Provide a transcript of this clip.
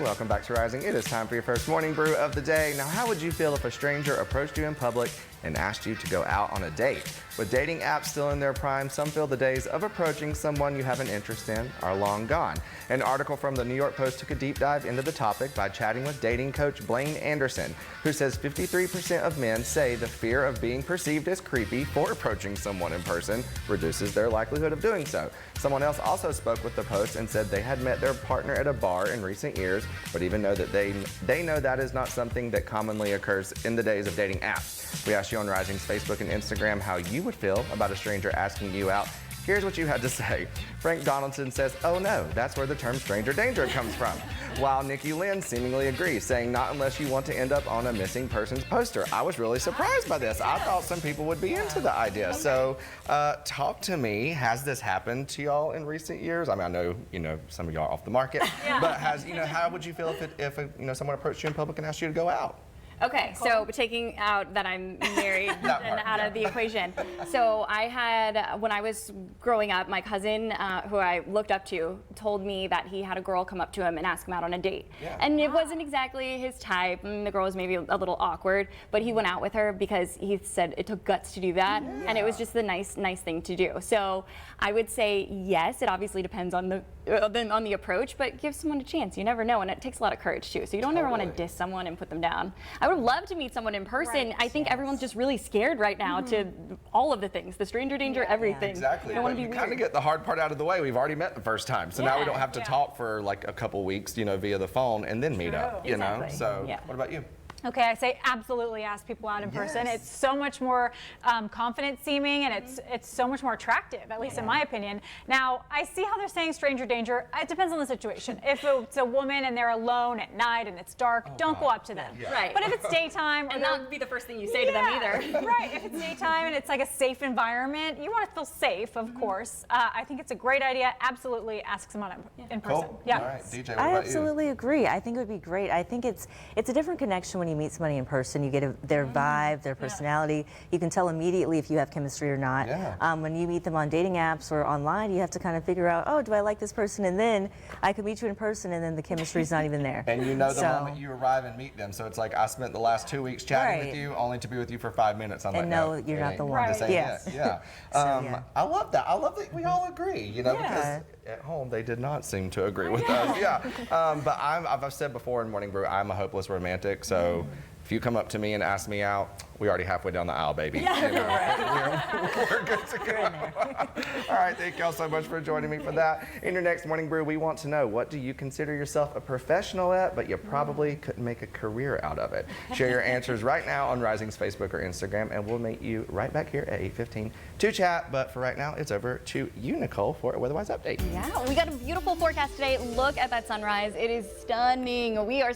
Welcome back to Rising. It is time for your first morning brew of the day. Now, how would you feel if a stranger approached you in public and asked you to go out on a date? With dating apps still in their prime, some feel the days of approaching someone you have an interest in are long gone. An article from the New York Post took a deep dive into the topic by chatting with dating coach Blaine Anderson, who says 53% of men say the fear of being perceived as creepy for approaching someone in person reduces their likelihood of doing so. Someone else also spoke with the Post and said they had met their partner at a bar in recent years, but even know that they know that is not something that commonly occurs in the days of dating apps. We asked you on Rising's Facebook and Instagram how you would feel about a stranger asking you out. Here's what you had to say. Frank Donaldson says, "Oh no, that's where the term stranger danger comes from." While Nikki Lynn seemingly agrees, saying not unless you want to end up on a missing persons poster. I was really surprised by this. I thought some people would be into the idea. So talk to me. Has this happened to y'all in recent years? I mean, I know, some of y'all are off the market, but how would you feel if someone approached you in public and asked you to go out? Okay, so taking out that I'm married and out of the equation. So I had, when I was growing up, my cousin, who I looked up to, told me that he had a girl come up to him and ask him out on a date. Yeah. And it wasn't exactly his type, and the girl was maybe a little awkward, but he went out with her because he said it took guts to do that, and it was just the nice thing to do. So I would say yes, it obviously depends on the approach, but give someone a chance. You never know, and it takes a lot of courage too. So you don't ever want to diss someone and put them down. I would love to meet someone in person. Right. I think everyone's just really scared right now to all of the things, the stranger danger, everything. Exactly. You don't want to be weird. Kind of get the hard part out of the way. We've already met the first time, so now we don't have to talk for like a couple weeks, via the phone and then meet up. So what about you? Okay, I say absolutely ask people out in person. It's so much more confident seeming, and it's so much more attractive, at least in my opinion. Now, I see how they're saying stranger danger. It depends on the situation. If it's a woman and they're alone at night and it's dark, don't go up to them. Yeah. Right. But if it's daytime, and that would be the first thing you say to them either. Right. If it's daytime and it's like a safe environment, you want to feel safe, of course. I think it's a great idea. Absolutely ask someone in person. Cool. Yeah. All right, DJ, what I about absolutely agree. I think it would be great. I think it's a different connection when you meet somebody in person. You get their vibe, their personality. You can tell immediately if you have chemistry or not. Yeah. When you meet them on dating apps or online, you have to kind of figure out, oh, do I like this person? And then I could meet you in person, and then the chemistry's not even there. And the moment you arrive and meet them. So it's like I spent the last 2 weeks chatting with you, only to be with you for 5 minutes. I'm and like, no, you're not the one. Yes. Yeah. I love that. I love that we all agree. Because at home they did not seem to agree with us. Yeah. But I've said before in Morning Brew, I'm a hopeless romantic. So if you come up to me and ask me out, we're already halfway down the aisle, baby. Yeah. We're good to go. All right, thank y'all so much for joining me for that. In your next Morning Brew, we want to know, what do you consider yourself a professional at, but you probably couldn't make a career out of it? Share your answers right now on Rising's Facebook or Instagram, and we'll meet you right back here at 8:15 to chat. But for right now, it's over to you, Nicole, for a Weather-Wise update. Yeah, we got a beautiful forecast today. Look at that sunrise. It is stunning. We are